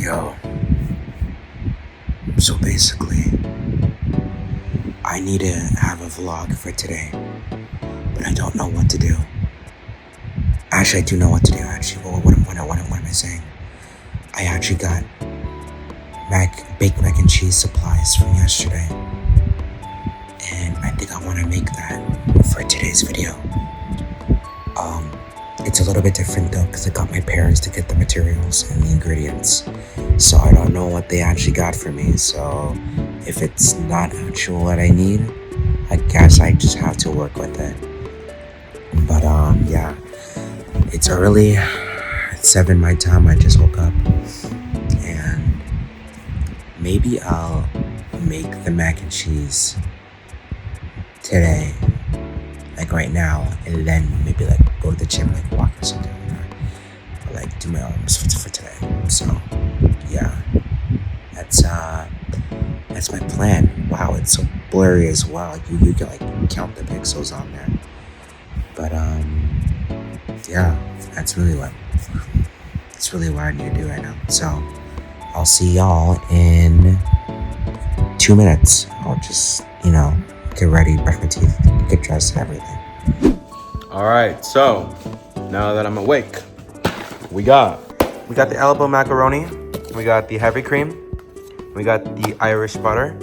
Yo, so basically, I need to have a vlog for today, but I don't know what to do. Actually, I do know what to do, actually. What am I saying? I actually got baked mac and cheese supplies from yesterday, and I think I want to make that for today's video. It's a little bit different though, because I got my parents to get the materials and the ingredients, so I don't know what they actually got for me. So if it's not actual what I need, I guess I just have to work with it. But yeah, it's early. It's 7 my time. I just woke up, and maybe I'll make the mac and cheese today, like right now, and then maybe like go to the gym, like walk or something, or like do my arms for today. So yeah, that's my plan. Wow, it's so blurry as well. You can like count the pixels on there. But yeah, that's really what I need to do right now. So I'll see y'all in 2 minutes. I'll just, get ready, brush my teeth, get dressed, and everything. All right, so now that I'm awake, we got the elbow macaroni, we got the heavy cream, we got the Irish butter,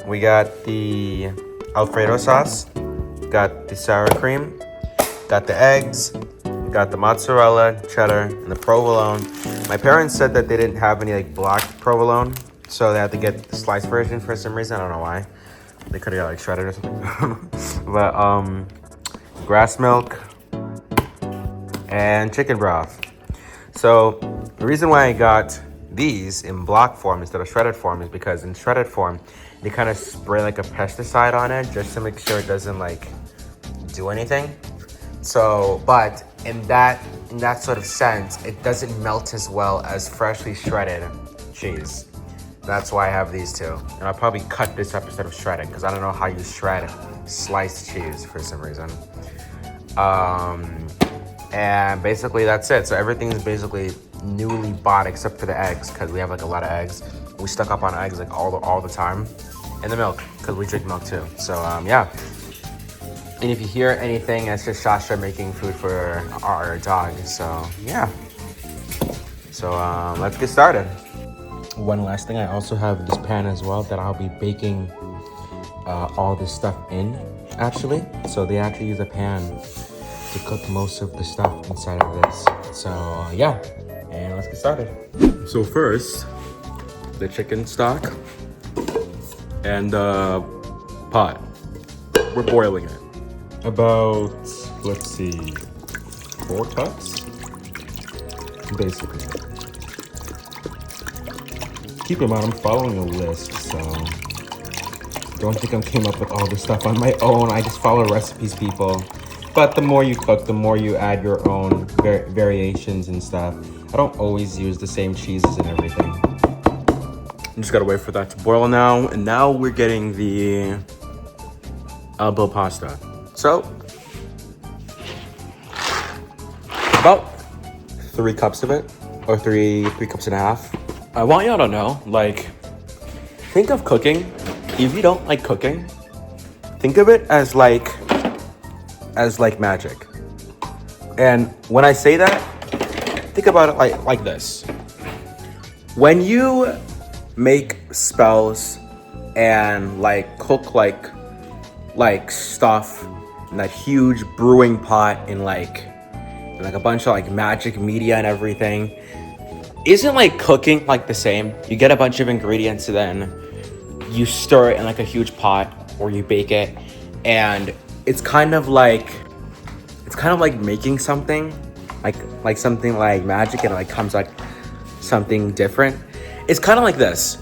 we got the Alfredo sauce, got the sour cream, got the eggs, got the mozzarella, cheddar, and the provolone. My parents said that they didn't have any like black provolone, so they had to get the sliced version for some reason. I don't know why. They could have got like shredded or something. But grass milk and chicken broth. So the reason why I got these in block form instead of shredded form is because in shredded form they kind of spray like a pesticide on it just to make sure it doesn't like do anything. So, but in that sort of sense, it doesn't melt as well as freshly shredded cheese. That's why I have these two. And I'll probably cut this up instead of shredding, because I don't know how you shred sliced cheese for some reason. And basically that's it. So everything's basically newly bought except for the eggs, because we have like a lot of eggs. We stock up on eggs like all the time. And the milk, because we drink milk too. So yeah. And if you hear anything, it's just Shasha making food for our dog. So yeah. So let's get started. One last thing, I also have this pan as well that I'll be baking all this stuff in, actually. So they actually use a pan to cook most of the stuff inside of this. So yeah, and let's get started. So first, the chicken stock and the pot. We're boiling it. About, let's see, 4 cups, basically. Keep in mind, I'm following a list, so don't think I came up with all this stuff on my own. I just follow recipes, people. But the more you cook, the more you add your own variations and stuff. I don't always use the same cheeses and everything. I'm just gotta wait for that to boil now. And now we're getting the elbow pasta. So, about 3 cups of it, or three cups and a half. I want y'all to know, like, think of cooking. If you don't like cooking, think of it as like magic. And when I say that, think about it like this. When you make spells and like cook like stuff in that huge brewing pot in like a bunch of like magic media and everything, isn't like cooking like the same? You get a bunch of ingredients and then you stir it in like a huge pot or you bake it, and it's kind of like making something like something like magic, and it like comes like something different. It's kind of like this.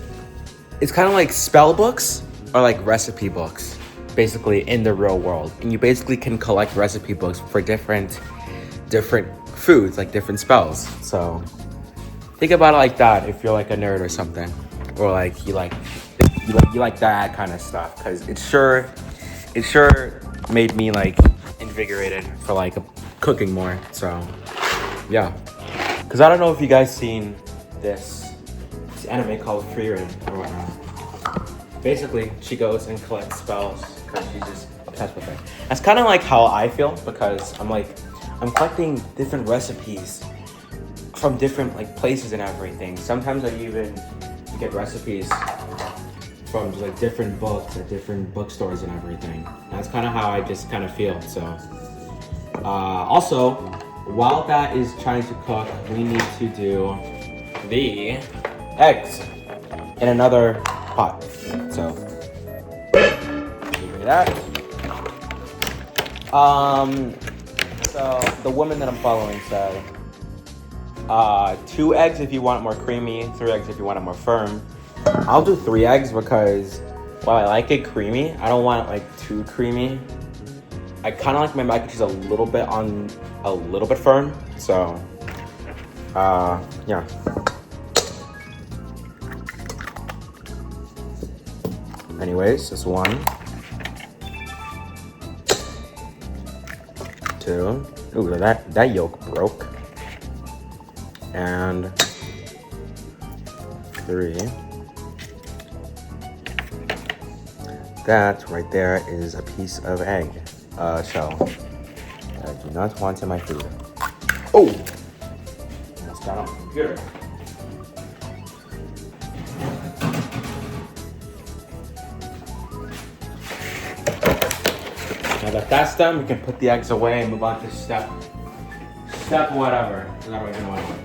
It's kind of like spell books or like recipe books, basically, in the real world. And you basically can collect recipe books for different foods, like different spells. So think about it like that if you're like a nerd or something, or like you like that kind of stuff, because it sure made me like invigorated for like cooking more. So yeah, because I don't know if you guys seen this this anime called Free Reign or whatnot. Basically, she goes and collects spells because she's just obsessed with it. That's kind of like how I feel because I'm collecting different recipes from different like places and everything. Sometimes I even get recipes from just, like different books at different bookstores and everything. That's kind of how I just kind of feel. So, also, while that is trying to cook, we need to do the eggs in another pot. So, give me that. So the woman that I'm following said, 2 eggs if you want it more creamy, 3 eggs if you want it more firm. I'll do 3 eggs because while I like it creamy, I don't want it like too creamy. I kind of like my mac and cheese a little bit firm. So, yeah. Anyways, this 1, 2. Ooh, that yolk broke. And 3. That right there is a piece of egg shell that I do not want in my food. Oh! That's got on the computer. Now that that's done, we can put the eggs away and move on to step whatever. I don't even know what.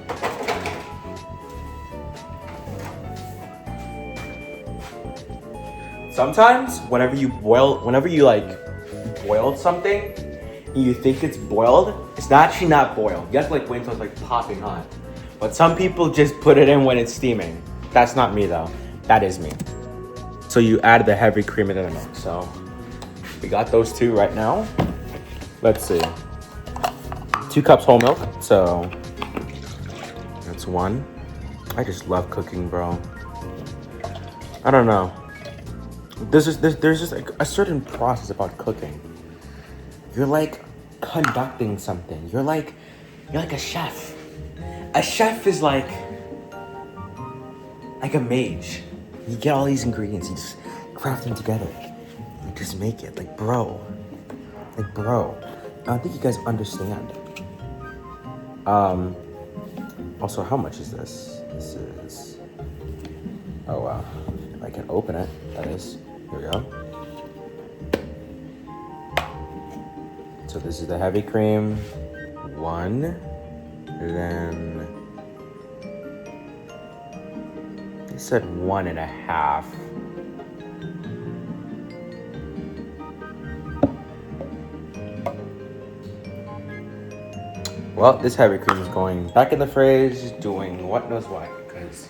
Sometimes, whenever you like boiled something, and you think it's boiled, it's actually not boiled. You have to like wait until it's like popping hot. But some people just put it in when it's steaming. That's not me though. That is me. So you add the heavy cream into the milk. So we got those 2 right now. Let's see. 2 cups whole milk. So that's 1. I just love cooking, bro. I don't know. There's just like a certain process about cooking. You're like conducting something. You're like a chef. A chef is like a mage. You get all these ingredients, you just craft them together. You just make it. Like bro. I don't think you guys understand. Also, how much is this? This is, oh wow. If I can open it, that is. Here we go. So this is the heavy cream, 1, then it said 1.5. Well, this heavy cream is going back in the fridge, doing what knows what, because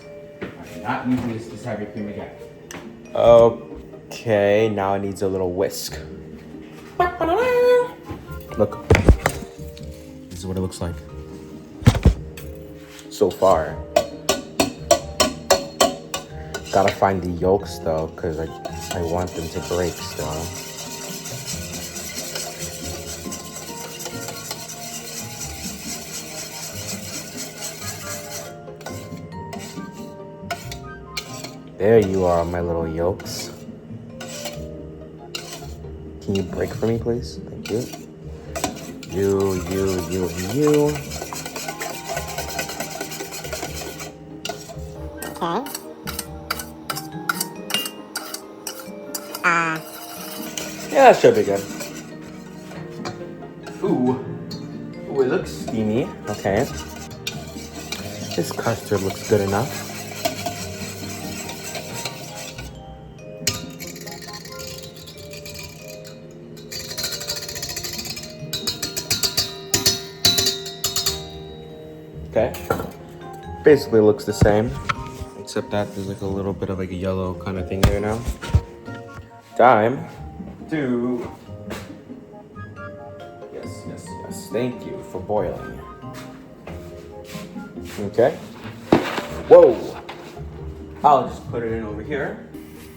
I'm not using this heavy cream again. Okay, now it needs a little whisk. Look, this is what it looks like so far. Gotta find the yolks though, because I want them to break still. There you are, my little yolks. Can you break for me, please? Thank you. You. Okay. Yeah, that should be good. Ooh, it looks steamy. Okay. This custard looks good enough. Okay. Basically looks the same, except that there's like a little bit of like a yellow kind of thing there now. Time to... Yes. Thank you for boiling. Okay. Whoa! I'll just put it in over here.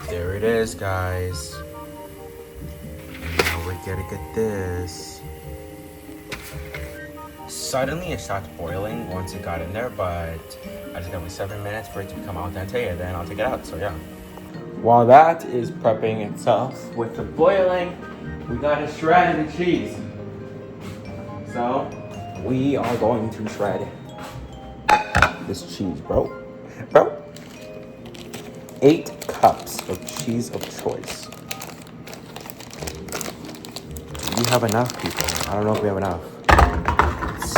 There it is, guys. And now we're gonna get this. suddenly it starts boiling once it got in there, but I just gotta wait 7 minutes for it to become al dente, and then I'll take it out. So yeah. While that is prepping itself with the boiling, we gotta shred the cheese. So we are going to shred this cheese, bro. 8 cups of cheese of choice. Do we have enough, people? I don't know if we have enough.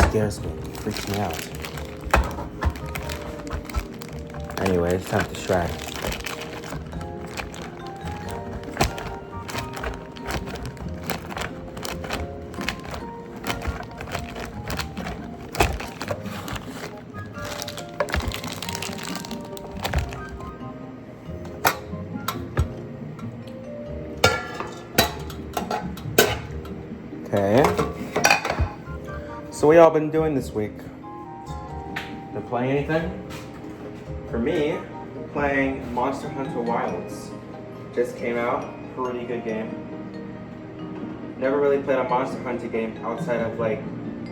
It scares me. It freaks me out. Anyway, it's time to shred. Okay. So what y'all been doing this week? Been playing anything? For me, playing Monster Hunter Wilds. Just came out. Pretty good game. Never really played a Monster Hunter game outside of like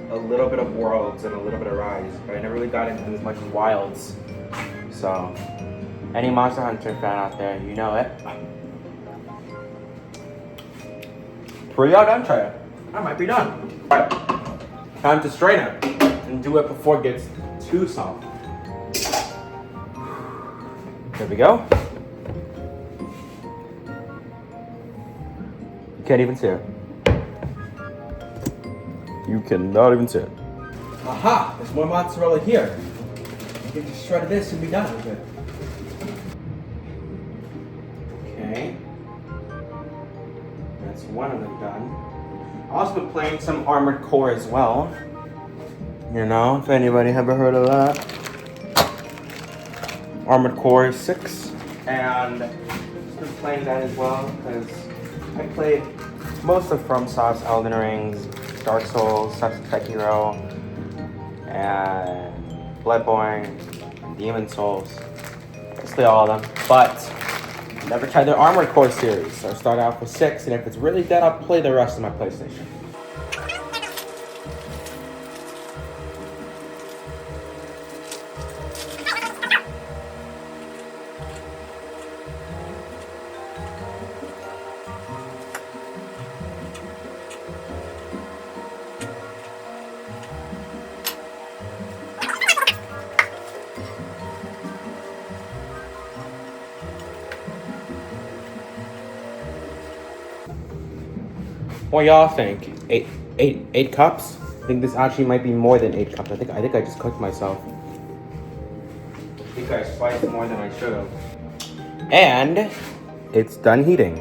a little bit of Worlds and a little bit of Rise, but I never really got into as much Wilds. So, any Monster Hunter fan out there, you know it. Pretty all done, try it. I might be done. Alright, time to strain it and do it before it gets too soft. There we go. You can't even see it. You cannot even see it. Aha! There's more mozzarella here. You can just shred this and be done with it. Okay. That's one of them done. I've also been playing some Armored Core as well. You know, if anybody ever heard of that. Armored Core 6. And I've been playing that as well because I played most of FromSoft's Elden Rings, Dark Souls, Sekiro, and Bloodborne, and Demon Souls. Basically all of them. But never tried their Armored Core series, so I start out with 6, and if it's really dead, I'll play the rest of my PlayStation. What y'all think? Eight cups? I think this actually might be more than 8 cups. I think I just cooked myself. I think I spiced more than I should have. And it's done heating.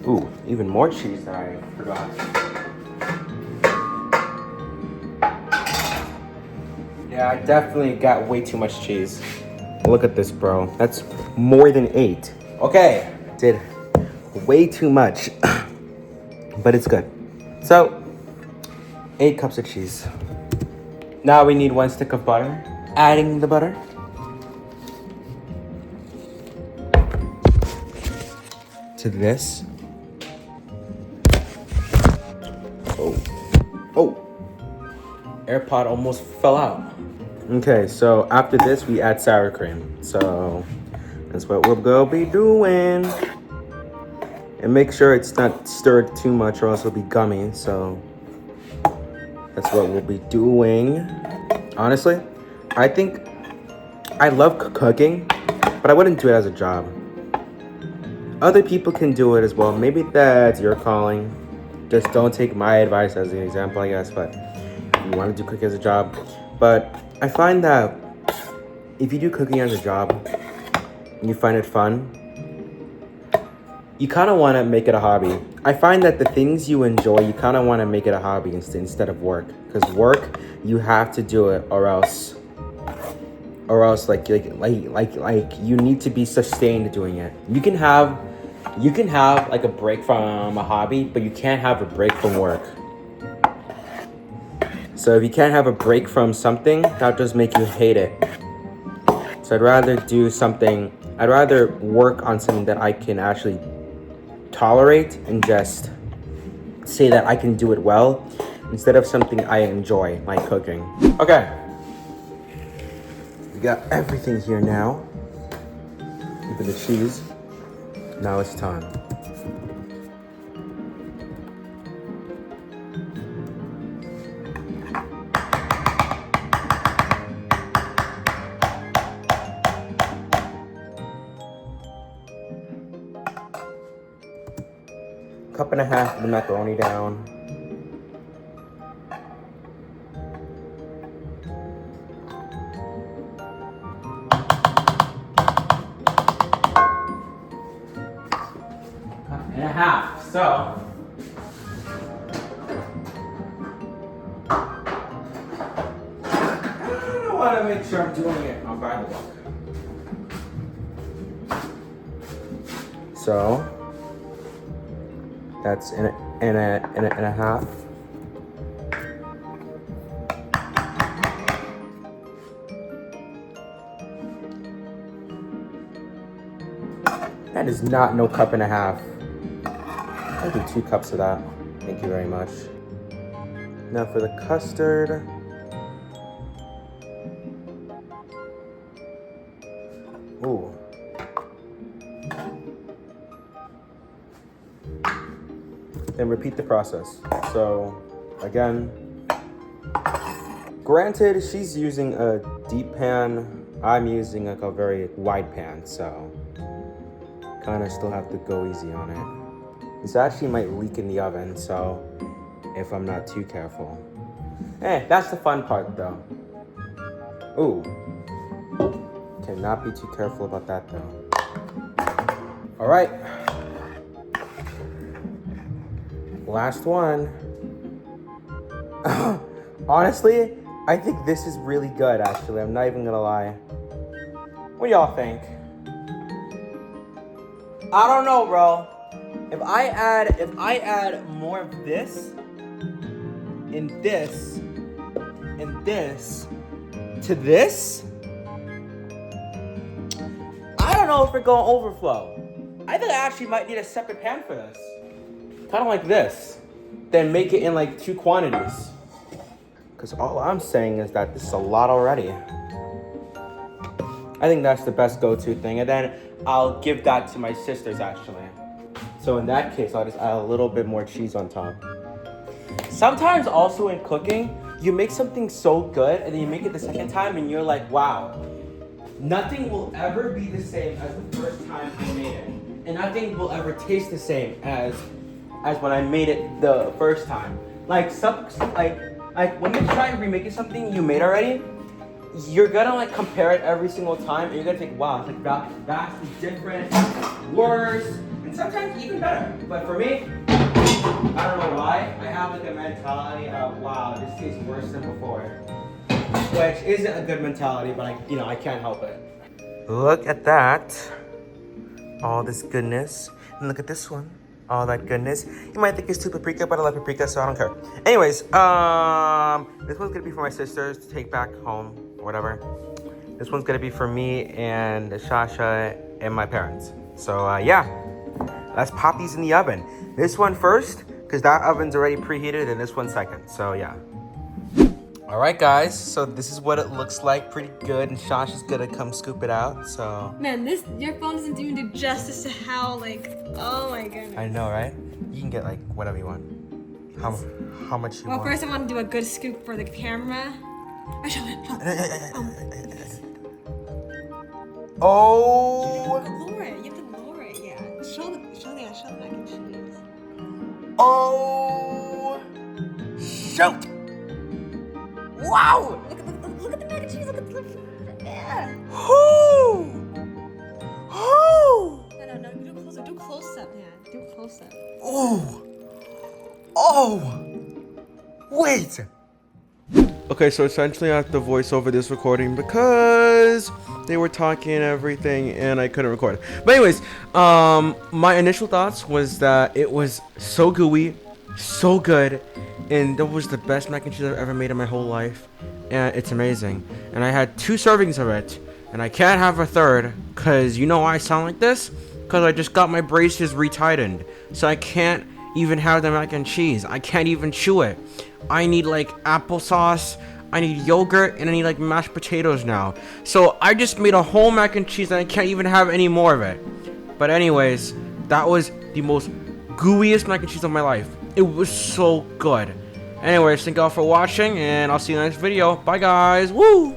Ooh, even more cheese that I forgot. Yeah, I definitely got way too much cheese. Look at this, bro. That's more than 8. Okay, did way too much. But it's good. So, 8 cups of cheese. Now we need 1 stick of butter. Adding the butter. To this. Oh. AirPod almost fell out. Okay, so after this we add sour cream. So, that's what we'll go be doing. And make sure it's not stirred too much or else it'll be gummy, so that's what we'll be doing. Honestly, I think I love cooking, but I wouldn't do it as a job. Other people can do it as well. Maybe that's your calling. Just don't take my advice as an example, I guess, but if you want to do cooking as a job. But I find that if you do cooking as a job and you find it fun, you kind of want to make it a hobby. I find that the things you enjoy, you kind of want to make it a hobby instead of work. Because work, you have to do it, or else like you need to be sustained doing it. You can have like a break from a hobby, but you can't have a break from work. So if you can't have a break from something, that'll just make you hate it. So I'd rather work on something that I can actually tolerate and just say that I can do it well, instead of something I enjoy, like cooking. Okay. We got everything here now. Even the cheese. Now it's time. Cup and a half of the macaroni down. Cup and a half. So I want to make sure I'm doing it by the book. So that's in a half. That is not no cup and a half. I'll do 2 cups of that. Thank you very much. Now for the custard. Ooh. Then repeat the process. So again, granted, she's using a deep pan. I'm using like a very wide pan, so kind of still have to go easy on it. This actually might leak in the oven, so if I'm not too careful. That's the fun part though. Ooh. Cannot be too careful about that though. All right. Last one. Honestly, I think this is really good actually. I'm not even gonna lie. What do y'all think? I don't know, bro. If I add more of this and this and this to this, I don't know if we're going to overflow. I think I actually might need a separate pan for this. Kind of like this. Then make it in like 2 quantities. Because all I'm saying is that this is a lot already. I think that's the best go-to thing. And then I'll give that to my sisters actually. So in that case, I'll just add a little bit more cheese on top. Sometimes also in cooking, you make something so good and then you make it the second time and you're like, wow, nothing will ever be the same as the first time I made it. And nothing will ever taste the same as when I made it the first time. Like when you're trying to remake something you made already, you're gonna like compare it every single time and you're gonna think, wow, it's like vastly different, worse, and sometimes even better. But for me, I don't know why, I have like a mentality of, wow, this tastes worse than before. Which isn't a good mentality, but I can't help it. Look at that. All this goodness. And look at this one. All that goodness. You might think it's too paprika, but I love paprika, so I don't care. Anyways, this one's gonna be for my sisters to take back home, or whatever. This one's gonna be for me and Shasha and my parents. So yeah, let's pop these in the oven. This one first, because that oven's already preheated, and this one second, so yeah. All right, guys, so this is what it looks like, pretty good, and Shasha's gonna come scoop it out, so. Man, your phone doesn't even do justice to how, like, oh my goodness. I know, right? You can get, like, whatever you want. How much you want? Well, first I want to do a good scoop for the camera. Oh! Lower it, you have to lower it, yeah. Show the mac and cheese. Oh! Shoot! Wow! Look at the mac and cheese, look at the, yeah. Whoo! Whoo! No, do close up, man. Do close up. Oh! Oh! Wait! Okay, so essentially I have to voice over this recording because they were talking and everything and I couldn't record. But anyways, my initial thoughts was that it was so gooey, so good, and that was the best mac and cheese I've ever made in my whole life. And it's amazing. And I had 2 servings of it, and I can't have a third, because you know why I sound like this? Because I just got my braces retightened. So I can't even have the mac and cheese. I can't even chew it. I need like applesauce, I need yogurt, and I need like mashed potatoes now. So I just made a whole mac and cheese and I can't even have any more of it. But anyways, that was the most gooeyest mac and cheese of my life. It was so good. Anyways, thank y'all for watching, and I'll see you in the next video. Bye guys. Woo!